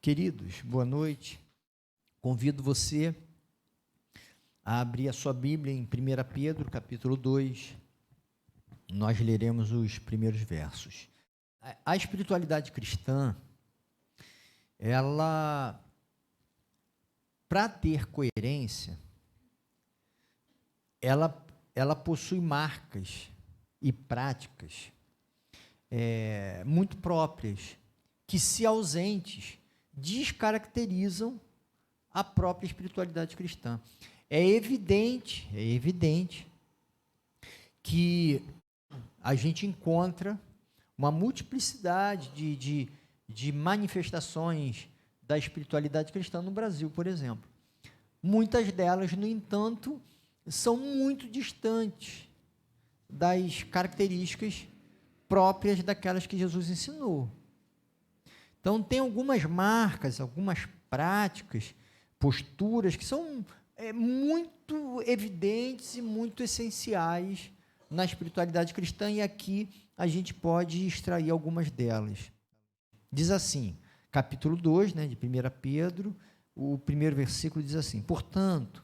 Queridos, boa noite. Convido você a abrir a sua Bíblia em 1 Pedro, capítulo 2. Nós leremos os primeiros versos. A espiritualidade cristã, ela, para ter coerência, ela possui marcas e práticas muito próprias, que, se ausentes, descaracterizam a própria espiritualidade cristã. É evidente que a gente encontra uma multiplicidade de manifestações da espiritualidade cristã no Brasil, por exemplo. Muitas delas, no entanto, são muito distantes das características próprias daquelas que Jesus ensinou. Então, tem algumas marcas, algumas práticas, posturas que são muito evidentes e muito essenciais na espiritualidade cristã, e aqui a gente pode extrair algumas delas. Diz assim, capítulo 2, de 1 Pedro, o primeiro versículo diz assim: portanto,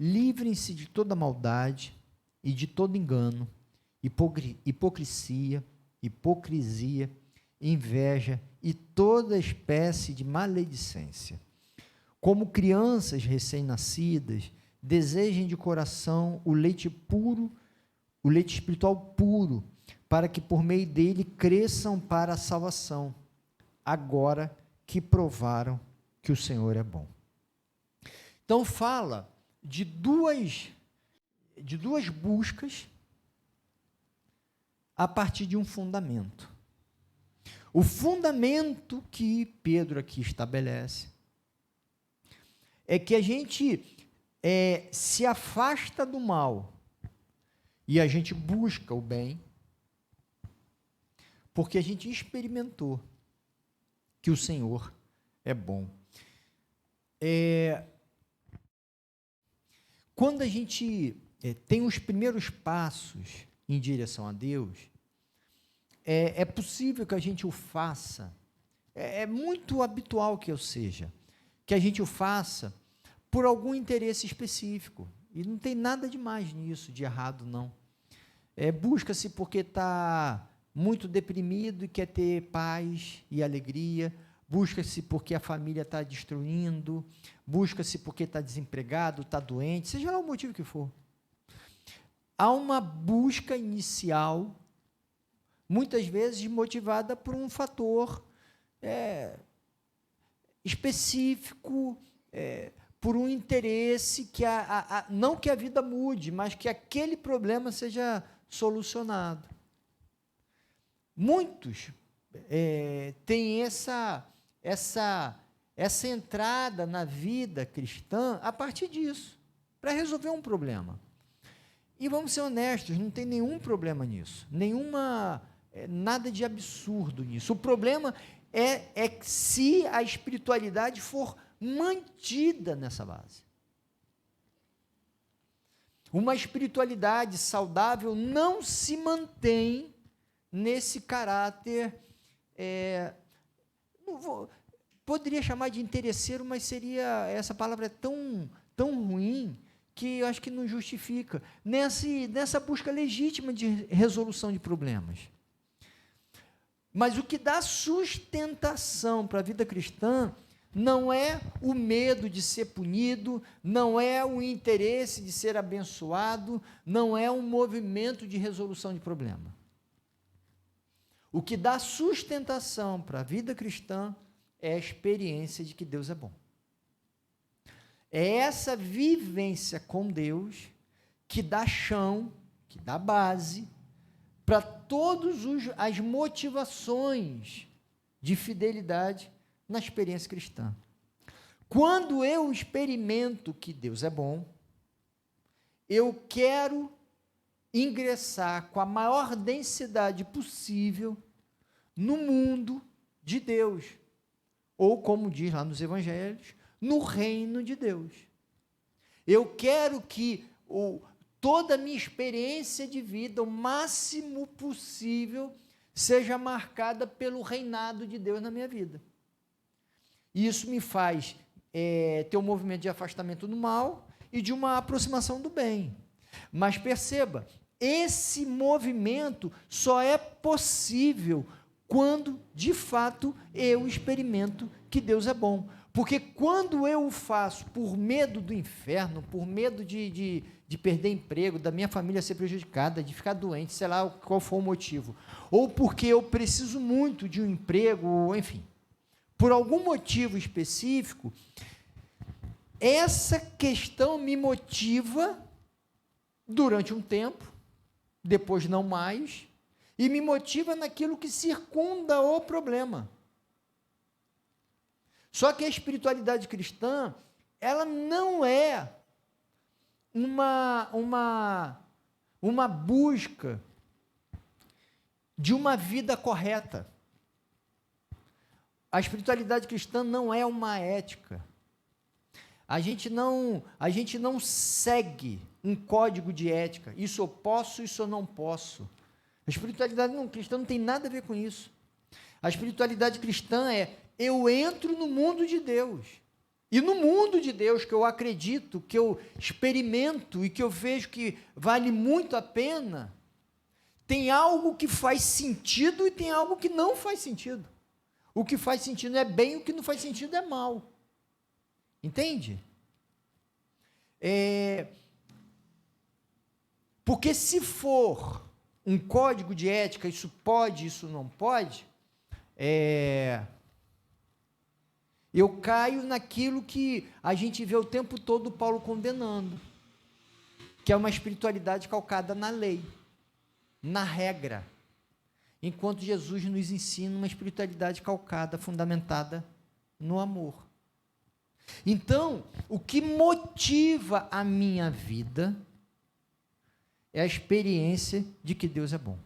livrem-se de toda maldade e de todo engano, hipocrisia, inveja e toda espécie de maledicência. Como crianças recém-nascidas, desejem de coração o leite puro, o leite espiritual puro, para que por meio dele cresçam para a salvação, agora que provaram que o Senhor é bom. Então fala de duas buscas a partir de um fundamento. O fundamento que Pedro aqui estabelece é que a gente se afasta do mal e a gente busca o bem, porque a gente experimentou que o Senhor é bom. Quando a gente tem os primeiros passos em direção a Deus, é possível que a gente o faça, é muito habitual que a gente o faça por algum interesse específico, e não tem nada de mais nisso, de errado, não. Busca-se porque está muito deprimido e quer ter paz e alegria, busca-se porque a família está destruindo, busca-se porque está desempregado, está doente, seja lá o motivo que for. Há uma busca inicial, muitas vezes motivada por um fator específico, por um interesse que não que a vida mude, mas que aquele problema seja solucionado. Muitos têm essa entrada na vida cristã a partir disso, para resolver um problema. E vamos ser honestos, não tem nenhum problema nisso, nada de absurdo nisso. O problema é se a espiritualidade for mantida nessa base. Uma espiritualidade saudável não se mantém nesse caráter, poderia chamar de interesseiro, mas essa palavra é tão ruim, que eu acho que não justifica, nessa busca legítima de resolução de problemas. Mas o que dá sustentação para a vida cristã não é o medo de ser punido, não é o interesse de ser abençoado, não é um movimento de resolução de problema. O que dá sustentação para a vida cristã é a experiência de que Deus é bom. É essa vivência com Deus que dá chão, que dá base para todas as motivações de fidelidade na experiência cristã. Quando eu experimento que Deus é bom, eu quero ingressar com a maior densidade possível no mundo de Deus, ou como diz lá nos evangelhos, no reino de Deus. Eu quero que toda a minha experiência de vida, o máximo possível, seja marcada pelo reinado de Deus na minha vida. E isso me faz ter um movimento de afastamento do mal e de uma aproximação do bem. Mas perceba, esse movimento só é possível quando, de fato, eu experimento que Deus é bom. Porque quando eu o faço por medo do inferno, por medo de perder emprego, da minha família ser prejudicada, de ficar doente, sei lá qual for o motivo, ou porque eu preciso muito de um emprego, enfim, por algum motivo específico, essa questão me motiva durante um tempo, depois não mais, e me motiva naquilo que circunda o problema. Só que a espiritualidade cristã, ela não é uma busca de uma vida correta. A espiritualidade cristã não é uma ética. A gente não segue um código de ética. Isso eu posso, isso eu não posso. A espiritualidade cristã não tem nada a ver com isso. A espiritualidade cristã é: eu entro no mundo de Deus. E no mundo de Deus, que eu acredito, que eu experimento e que eu vejo que vale muito a pena, tem algo que faz sentido e tem algo que não faz sentido. O que faz sentido é bem, o que não faz sentido é mal. Entende? Porque se for um código de ética, isso pode, isso não pode, eu caio naquilo que a gente vê o tempo todo Paulo condenando, que é uma espiritualidade calcada na lei, na regra, enquanto Jesus nos ensina uma espiritualidade calcada, fundamentada no amor. Então, o que motiva a minha vida é a experiência de que Deus é bom.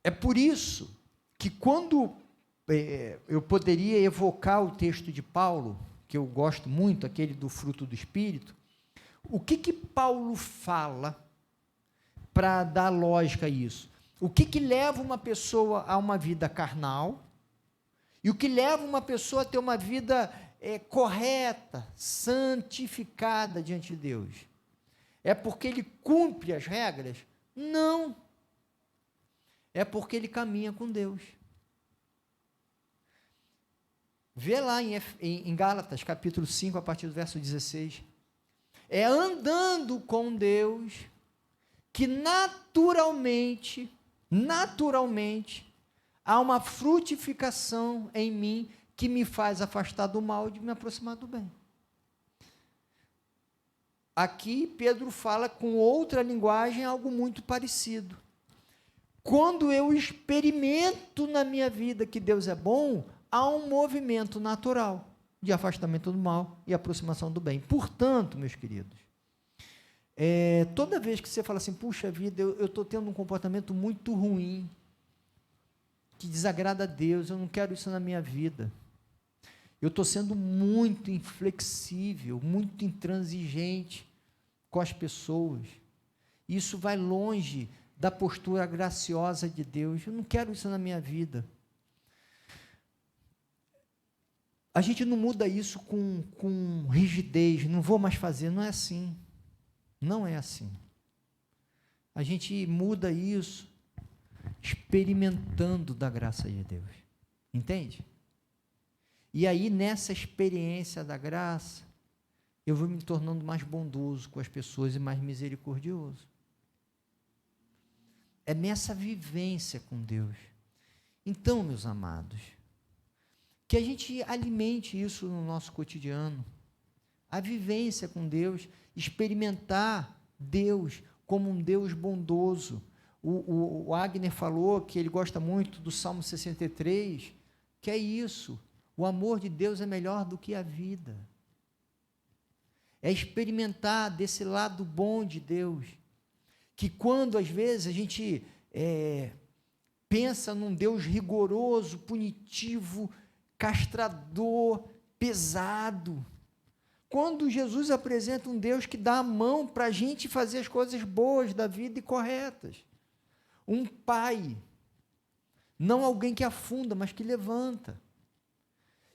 É por isso que quando eu poderia evocar o texto de Paulo, que eu gosto muito, aquele do fruto do Espírito, o que Paulo fala para dar lógica a isso? O que leva uma pessoa a uma vida carnal e o que leva uma pessoa a ter uma vida correta, santificada diante de Deus? É porque ele cumpre as regras? Não. É porque ele caminha com Deus. Vê lá em Gálatas, capítulo 5, a partir do verso 16. É andando com Deus que naturalmente, há uma frutificação em mim que me faz afastar do mal e de me aproximar do bem. Aqui Pedro fala com outra linguagem, algo muito parecido. Quando eu experimento na minha vida que Deus é bom, há um movimento natural de afastamento do mal e aproximação do bem. Portanto, meus queridos, toda vez que você fala assim, puxa vida, eu estou tendo um comportamento muito ruim, que desagrada a Deus, eu não quero isso na minha vida, eu estou sendo muito inflexível, muito intransigente com as pessoas, isso vai longe da postura graciosa de Deus, eu não quero isso na minha vida. A gente não muda isso com rigidez, não vou mais fazer, não é assim. Não é assim. A gente muda isso experimentando da graça de Deus. Entende? E aí, nessa experiência da graça, eu vou me tornando mais bondoso com as pessoas e mais misericordioso. É nessa vivência com Deus. Então, meus amados, que a gente alimente isso no nosso cotidiano, a vivência com Deus, experimentar Deus como um Deus bondoso. O Agner falou que ele gosta muito do Salmo 63, que é isso, o amor de Deus é melhor do que a vida. É experimentar desse lado bom de Deus, que quando às vezes a gente pensa num Deus rigoroso, punitivo, castrador, pesado, quando Jesus apresenta um Deus que dá a mão para a gente fazer as coisas boas da vida e corretas, um pai, não alguém que afunda, mas que levanta,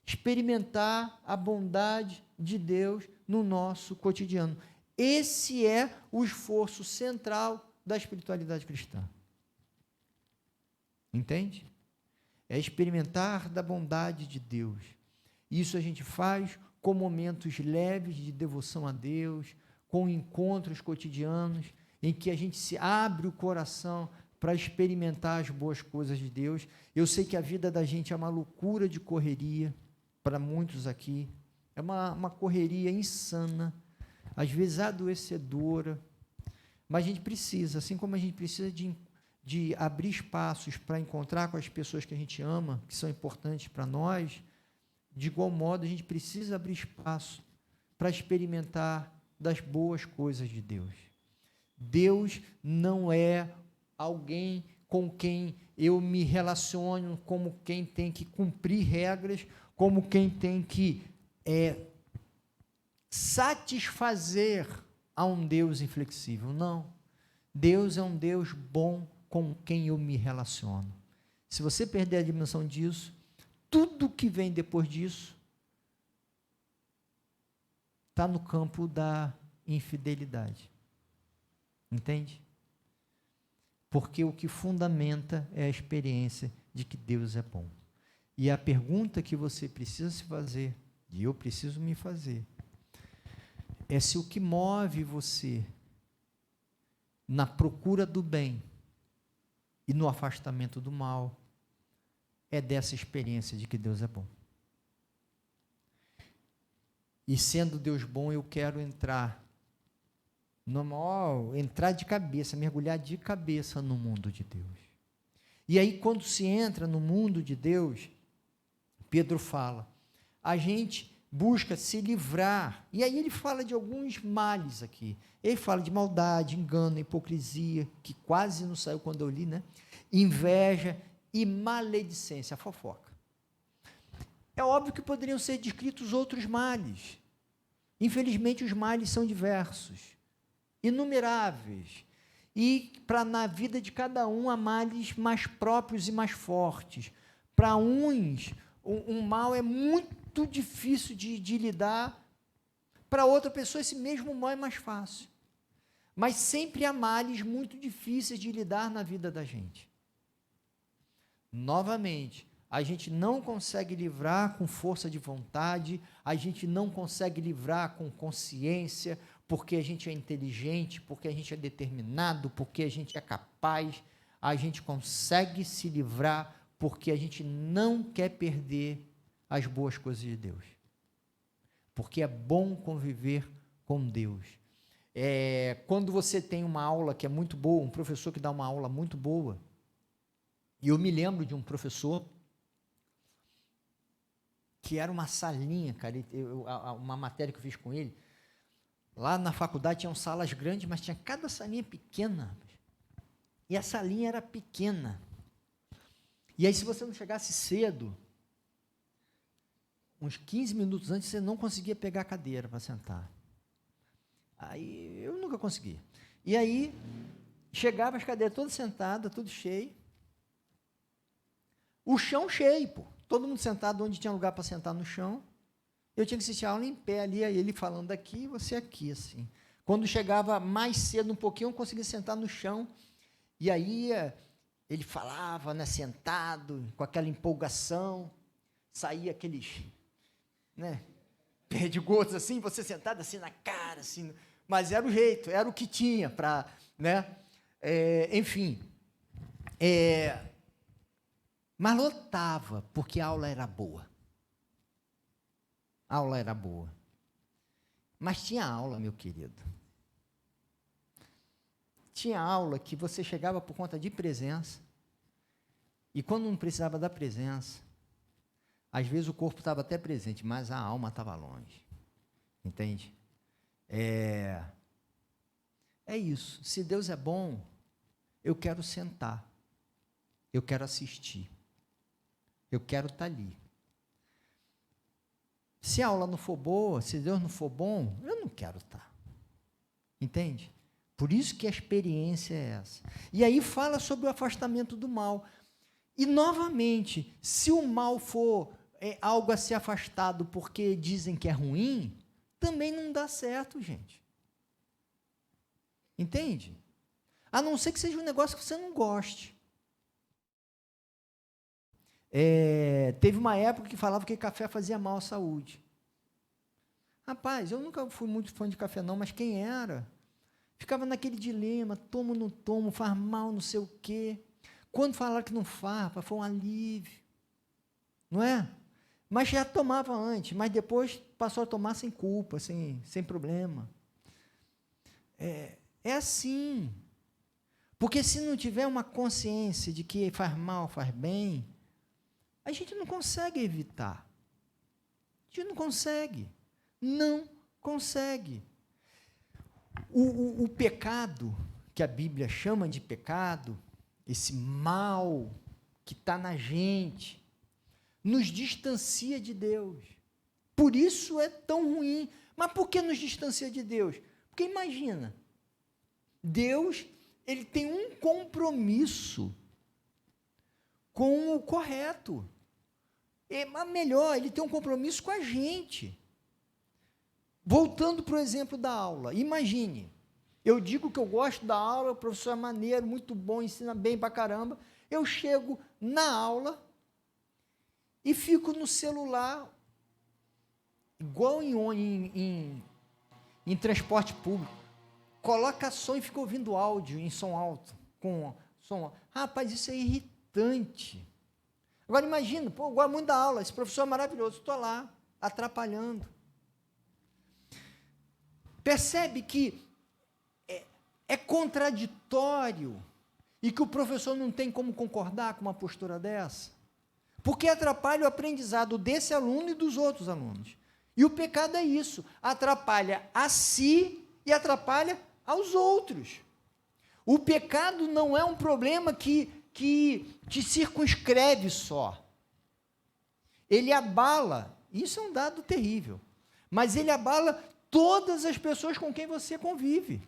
experimentar a bondade de Deus no nosso cotidiano. Esse é o esforço central da espiritualidade cristã. Entende? É experimentar da bondade de Deus. Isso a gente faz com momentos leves de devoção a Deus, com encontros cotidianos, em que a gente se abre o coração para experimentar as boas coisas de Deus. Eu sei que a vida da gente é uma loucura de correria, para muitos aqui, é uma correria insana, às vezes adoecedora, mas a gente precisa, assim como a gente precisa de abrir espaços para encontrar com as pessoas que a gente ama, que são importantes para nós, de igual modo a gente precisa abrir espaço para experimentar das boas coisas de Deus. Deus não é alguém com quem eu me relaciono como quem tem que cumprir regras, como quem tem que satisfazer a um Deus inflexível. Não. Deus é um Deus bom com quem eu me relaciono. Se você perder a dimensão disso, tudo que vem depois disso está no campo da infidelidade. Entende? Porque o que fundamenta é a experiência de que Deus é bom. E a pergunta que você precisa se fazer, e eu preciso me fazer, é se o que move você na procura do bem e no afastamento do mal é dessa experiência de que Deus é bom. E sendo Deus bom, eu quero entrar de cabeça, mergulhar de cabeça no mundo de Deus. E aí, quando se entra no mundo de Deus, Pedro fala, a gente busca se livrar, e aí ele fala de alguns males aqui, ele fala de maldade, engano, hipocrisia, que quase não saiu quando eu li, né? Inveja e maledicência, a fofoca. É óbvio que poderiam ser descritos outros males, infelizmente os males são diversos, inumeráveis, e na vida de cada um há males mais próprios e mais fortes. Para uns, um mal é muito difícil de lidar, para outra pessoa esse mesmo mal é mais fácil. Mas sempre há males muito difíceis de lidar na vida da gente. Novamente, a gente não consegue livrar com força de vontade, a gente não consegue livrar com consciência, porque a gente é inteligente, porque a gente é determinado, porque a gente é capaz, a gente consegue se livrar porque a gente não quer perder as boas coisas de Deus. Porque é bom conviver com Deus. Quando você tem uma aula que é muito boa, um professor que dá uma aula muito boa, e eu me lembro de um professor que era uma salinha, cara, uma matéria que eu fiz com ele, lá na faculdade tinham salas grandes, mas tinha cada salinha pequena, e a salinha era pequena, e aí se você não chegasse cedo, uns 15 minutos antes, você não conseguia pegar a cadeira para sentar. Aí, eu nunca consegui. E aí, chegava as cadeiras todas sentadas, tudo cheio, o chão cheio, pô. Todo mundo sentado onde tinha lugar para sentar no chão. Eu tinha que assistir a aula em pé ali, aí ele falando aqui e você aqui, assim. Quando chegava mais cedo um pouquinho, eu conseguia sentar no chão. E aí ele falava, né, sentado, com aquela empolgação, saía aqueles, né, perdigotos assim, você sentado assim na cara, assim. Mas era o jeito, era o que tinha para, né, enfim. Mas lotava, porque a aula era boa. A aula era boa. Mas tinha aula, meu querido. Tinha aula que você chegava por conta de presença, e quando não precisava da presença, às vezes o corpo estava até presente, mas a alma estava longe. Entende? É isso. Se Deus é bom, eu quero sentar. Eu quero assistir. Eu quero estar ali. Se a aula não for boa, se Deus não for bom, eu não quero estar. Entende? Por isso que a experiência é essa. E aí fala sobre o afastamento do mal. E, novamente, se o mal for é algo a ser afastado porque dizem que é ruim, também não dá certo, gente. Entende? A não ser que seja um negócio que você não goste. Teve uma época que falava que café fazia mal à saúde. Rapaz, eu nunca fui muito fã de café não, mas quem era? Ficava naquele dilema, tomo ou não tomo, faz mal, não sei o quê. Quando falaram que não faz, foi um alívio. Não é? Mas já tomava antes, mas depois passou a tomar sem culpa, sem problema. É assim. Porque se não tiver uma consciência de que faz mal, faz bem, a gente não consegue evitar. A gente não consegue. Não consegue. O pecado, que a Bíblia chama de pecado, esse mal que está na gente, nos distancia de Deus. Por isso é tão ruim. Mas por que nos distancia de Deus? Porque imagina, Deus, ele tem um compromisso com o correto. Mas melhor, ele tem um compromisso com a gente. Voltando para o exemplo da aula, imagine, eu digo que eu gosto da aula, o professor é maneiro, muito bom, ensina bem pra caramba, eu chego na aula e fico no celular, igual em transporte público, coloca som e fica ouvindo áudio em som alto, com som alto. Rapaz, isso é irritante. Agora imagina, eu gosto muito da aula, esse professor é maravilhoso, estou lá, atrapalhando. Percebe que é contraditório e que o professor não tem como concordar com uma postura dessa? Porque atrapalha o aprendizado desse aluno e dos outros alunos. E o pecado é isso, atrapalha a si e atrapalha aos outros. O pecado não é um problema que te circunscreve só. Ele abala, isso é um dado terrível, mas ele abala todas as pessoas com quem você convive.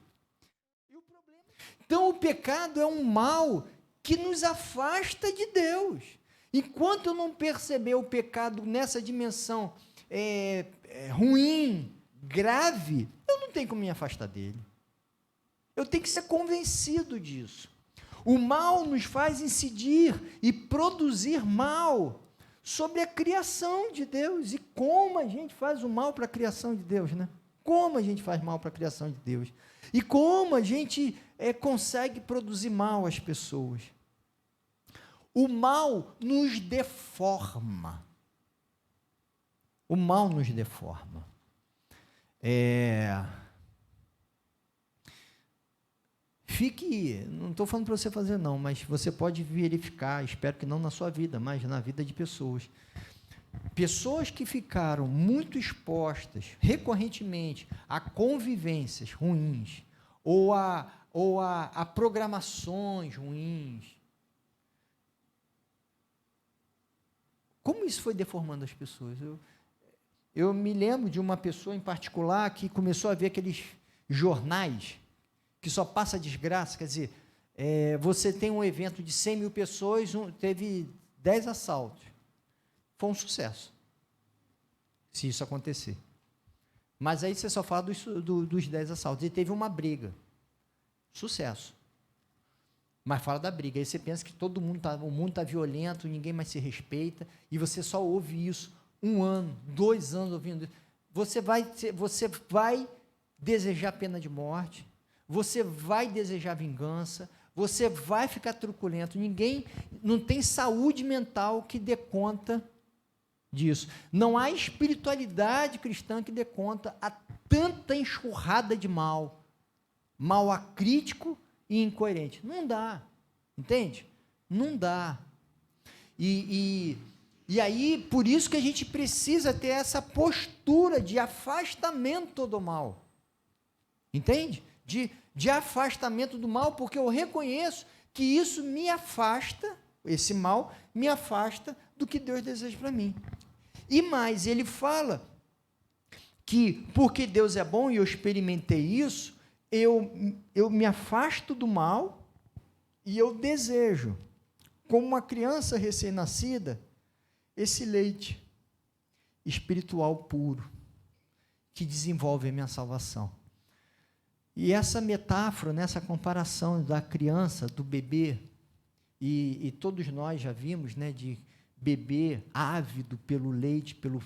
Então, o pecado é um mal que nos afasta de Deus. Enquanto eu não perceber o pecado nessa dimensão ruim, grave, eu não tenho como me afastar dele. Eu tenho que ser convencido disso. O mal nos faz incidir e produzir mal sobre a criação de Deus. E como a gente faz o mal para a criação de Deus, né? Como a gente faz mal para a criação de Deus. E como a gente consegue produzir mal às pessoas. O mal nos deforma. O mal nos deforma. Não estou falando para você fazer não, mas você pode verificar, espero que não na sua vida, mas na vida de pessoas. Pessoas que ficaram muito expostas recorrentemente a convivências ruins ou a programações ruins. Como isso foi deformando as pessoas? Eu me lembro de uma pessoa em particular que começou a ver aqueles jornais que só passa desgraça, quer dizer, você tem um evento de 100 mil pessoas, teve 10 assaltos. Foi um sucesso, se isso acontecer. Mas aí você só fala dos 10 assaltos. E teve uma briga. Sucesso. Mas fala da briga. Aí você pensa que o mundo está violento, ninguém mais se respeita, e você só ouve isso 1 ano, 2 anos ouvindo isso. Você vai desejar pena de morte, você vai desejar vingança, você vai ficar truculento. Ninguém, não tem saúde mental que dê conta disso. Não há espiritualidade cristã que dê conta a tanta enxurrada de mal acrítico e incoerente. Não dá, entende? Não dá. E aí, por isso que a gente precisa ter essa postura de afastamento do mal. Entende? De afastamento do mal, porque eu reconheço que isso me afasta, esse mal me afasta do que Deus deseja para mim. E mais, ele fala que, porque Deus é bom e eu experimentei isso, eu me afasto do mal e eu desejo, como uma criança recém-nascida, esse leite espiritual puro, que desenvolve a minha salvação. E essa metáfora, nessa comparação da criança, do bebê, e todos nós já vimos, né, de bebê ávido pelo leite, pelo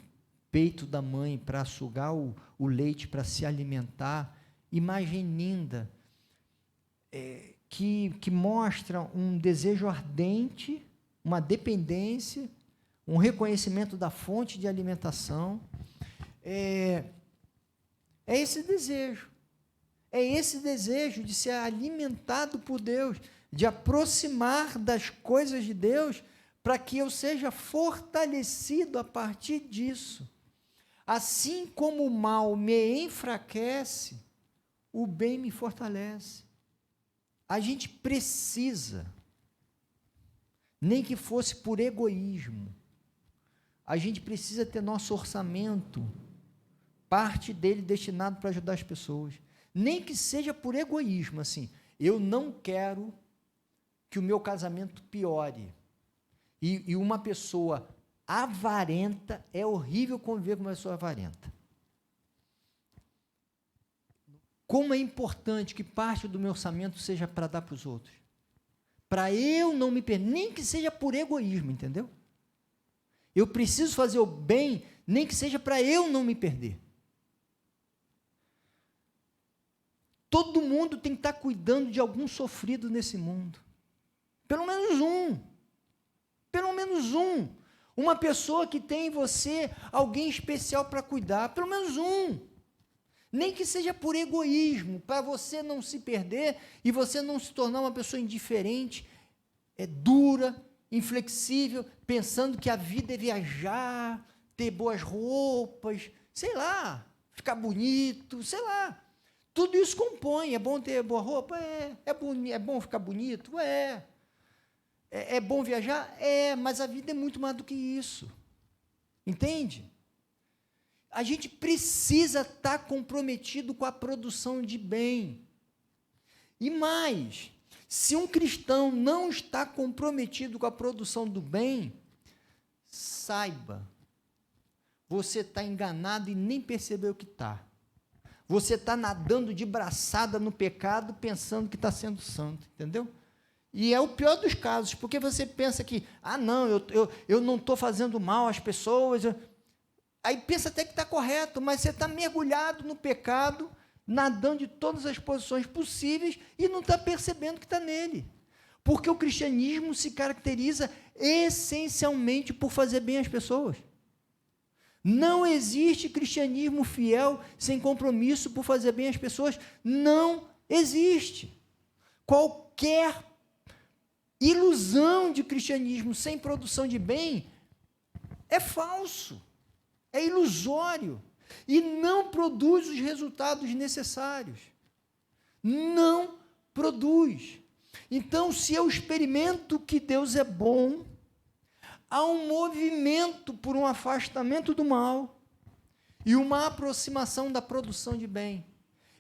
peito da mãe, para sugar o leite, para se alimentar. Imagem linda, que mostra um desejo ardente, uma dependência, um reconhecimento da fonte de alimentação. É esse desejo. É esse desejo de ser alimentado por Deus, de aproximar das coisas de Deus, para que eu seja fortalecido a partir disso. Assim como o mal me enfraquece, o bem me fortalece. A gente precisa, nem que fosse por egoísmo, a gente precisa ter nosso orçamento, parte dele destinado para ajudar as pessoas. Nem que seja por egoísmo, assim, eu não quero que o meu casamento piore. E uma pessoa avarenta, é horrível conviver com uma pessoa avarenta. Como é importante que parte do meu orçamento seja para dar para os outros. Para eu não me perder, nem que seja por egoísmo, entendeu? Eu preciso fazer o bem, nem que seja para eu não me perder. Todo mundo tem que estar cuidando de algum sofrido nesse mundo. Pelo menos um. Pelo menos um. Uma pessoa que tem em você alguém especial para cuidar. Pelo menos um. Nem que seja por egoísmo, para você não se perder e você não se tornar uma pessoa indiferente, dura, inflexível, pensando que a vida é viajar, ter boas roupas, sei lá, ficar bonito, sei lá. Tudo isso compõe. É bom ter boa roupa? É bom ficar bonito? É bom viajar? Mas a vida é muito mais do que isso. Entende? A gente precisa estar comprometido com a produção de bem. E mais, se um cristão não está comprometido com a produção do bem, saiba, você está enganado e nem percebeu que está. Você está nadando de braçada no pecado, pensando que está sendo santo, entendeu? E é o pior dos casos, porque você pensa que, não, eu não estou fazendo mal às pessoas. Aí pensa até que está correto, mas você está mergulhado no pecado, nadando de todas as posições possíveis e não está percebendo que está nele. Porque o cristianismo se caracteriza essencialmente por fazer bem às pessoas. Não existe cristianismo fiel sem compromisso por fazer bem às pessoas. Não existe. Qualquer ilusão de cristianismo sem produção de bem é falso, é ilusório e não produz os resultados necessários. Não produz. Então, se eu experimento que Deus é bom, há um movimento por um afastamento do mal e uma aproximação da produção de bem.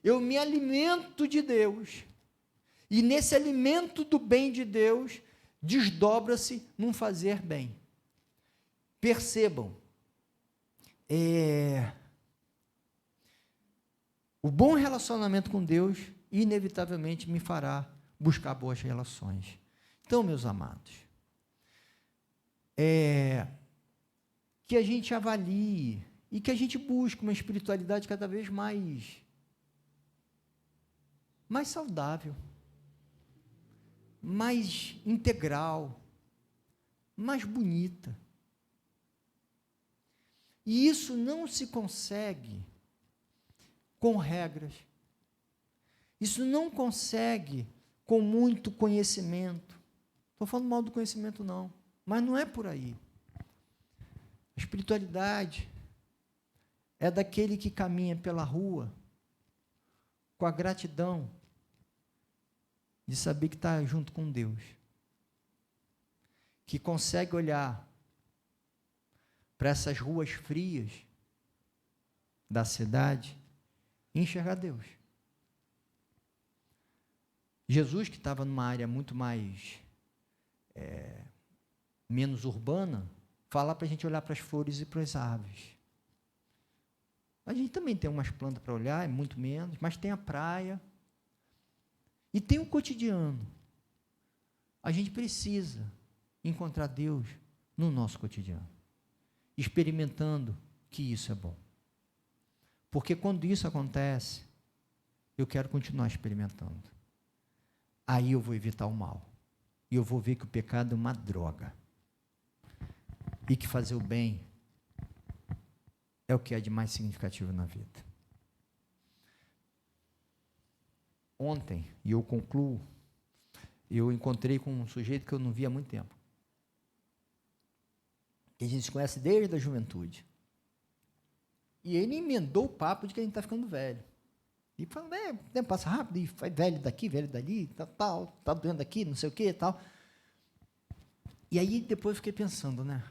Eu me alimento de Deus e nesse alimento do bem de Deus desdobra-se num fazer bem. Percebam, o bom relacionamento com Deus inevitavelmente me fará buscar boas relações. Então, meus amados, que a gente avalie e que a gente busque uma espiritualidade cada vez mais saudável, mais integral, mais bonita. E isso não se consegue com regras. Isso não consegue com muito conhecimento. Estou falando mal do conhecimento, não. Mas não é por aí. A espiritualidade é daquele que caminha pela rua com a gratidão de saber que está junto com Deus. Que consegue olhar para essas ruas frias da cidade e enxergar Deus. Jesus, que estava numa área muito mais menos urbana, fala para a gente olhar para as flores e para as aves. A gente também tem umas plantas para olhar, é muito menos, mas tem a praia. E tem o cotidiano. A gente precisa encontrar Deus no nosso cotidiano, experimentando que isso é bom. Porque quando isso acontece, eu quero continuar experimentando. Aí eu vou evitar o mal. E eu vou ver que o pecado é uma droga. E que fazer o bem é o que é de mais significativo na vida. Ontem, e eu concluo, eu encontrei com um sujeito que eu não via há muito tempo. Que a gente se conhece desde a juventude. E ele emendou o papo de que a gente está ficando velho. E falando, o tempo passa rápido, e vai velho daqui, velho dali, tal, tá doendo aqui, não sei o que e tal. E aí depois eu fiquei pensando, né?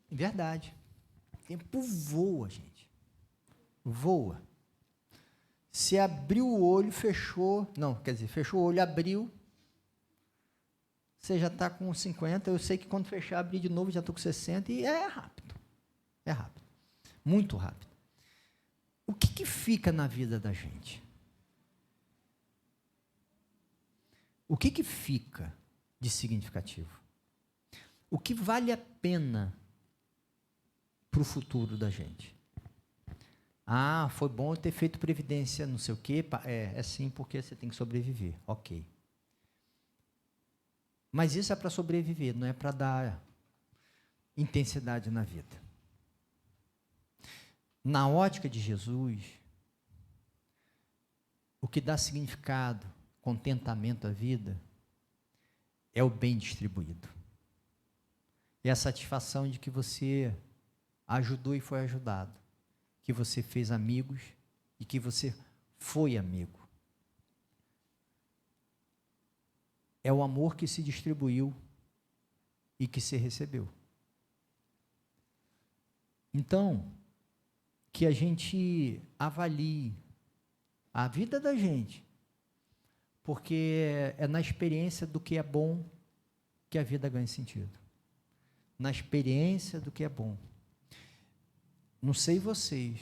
Verdade. O tempo voa, gente. Voa. Se abriu o olho, fechou. Não, quer dizer, fechou o olho, abriu. Você já está com 50. Eu sei que quando fechar, abrir de novo, já estou com 60. E é rápido. É rápido. Muito rápido. O que fica na vida da gente? O que fica de significativo? O que vale a pena para o futuro da gente? Ah, foi bom eu ter feito previdência, não sei o quê. É sim, porque você tem que sobreviver. Ok. Mas isso é para sobreviver, não é para dar intensidade na vida. Na ótica de Jesus, o que dá significado, contentamento à vida, é o bem distribuído. É a satisfação de que você ajudou e foi ajudado, que você fez amigos e que você foi amigo. É o amor que se distribuiu e que se recebeu. Então, que a gente avalie a vida da gente, porque é na experiência do que é bom que a vida ganha sentido. Na experiência do que é bom. Não sei vocês,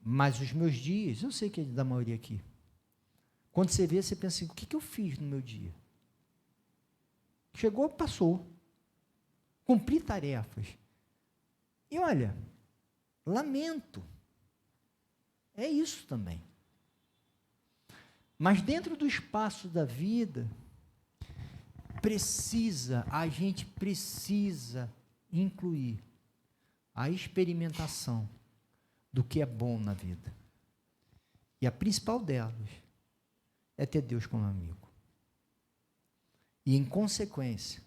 mas os meus dias, eu sei que é da maioria aqui, quando você vê, você pensa assim, o que eu fiz no meu dia? Chegou, passou. Cumpri tarefas. E olha, lamento. É isso também. Mas dentro do espaço da vida, a gente precisa incluir a experimentação do que é bom na vida. E a principal delas é ter Deus como amigo. E, em consequência,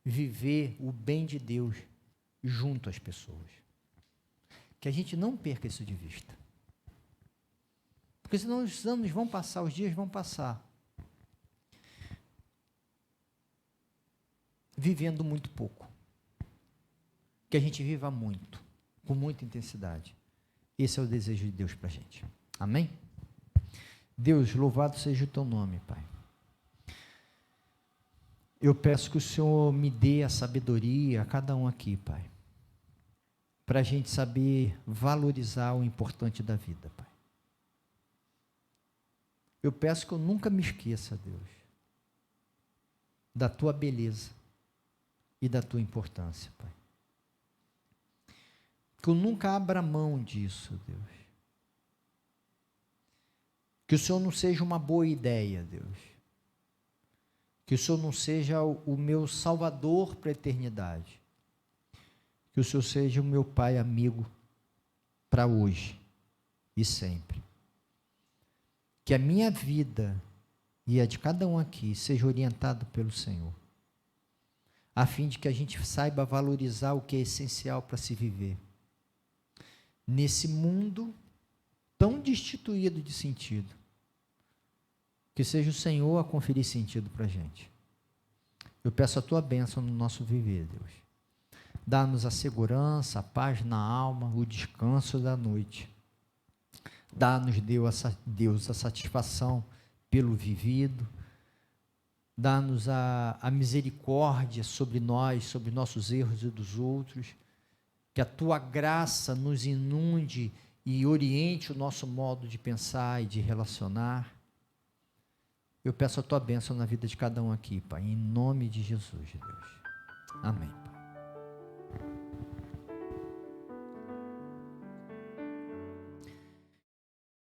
viver o bem de Deus junto às pessoas. Que a gente não perca isso de vista. Porque senão os anos vão passar, os dias vão passar. Vivendo muito pouco. Que a gente viva muito, com muita intensidade. Esse é o desejo de Deus para a gente. Amém? Deus, louvado seja o teu nome, Pai. Eu peço que o Senhor me dê a sabedoria a cada um aqui, Pai, para a gente saber valorizar o importante da vida, Pai. Eu peço que eu nunca me esqueça, Deus, da tua beleza e da tua importância, Pai. Que eu nunca abra mão disso, Deus. Que o Senhor não seja uma boa ideia, Deus. Que o Senhor não seja o meu salvador para a eternidade. Que o Senhor seja o meu Pai amigo para hoje e sempre. Que a minha vida e a de cada um aqui seja orientado pelo Senhor, a fim de que a gente saiba valorizar o que é essencial para se viver. Nesse mundo tão destituído de sentido, que seja o Senhor a conferir sentido para a gente. Eu peço a tua bênção no nosso viver, Deus. Dá-nos a segurança, a paz na alma, o descanso da noite. Dá-nos, Deus, a satisfação pelo vivido. Dá-nos a misericórdia sobre nós, sobre nossos erros e dos outros. que a tua graça nos inunde e oriente o nosso modo de pensar e de relacionar. Eu peço a tua bênção na vida de cada um aqui, Pai, em nome de Jesus, Deus. Amém, Pai.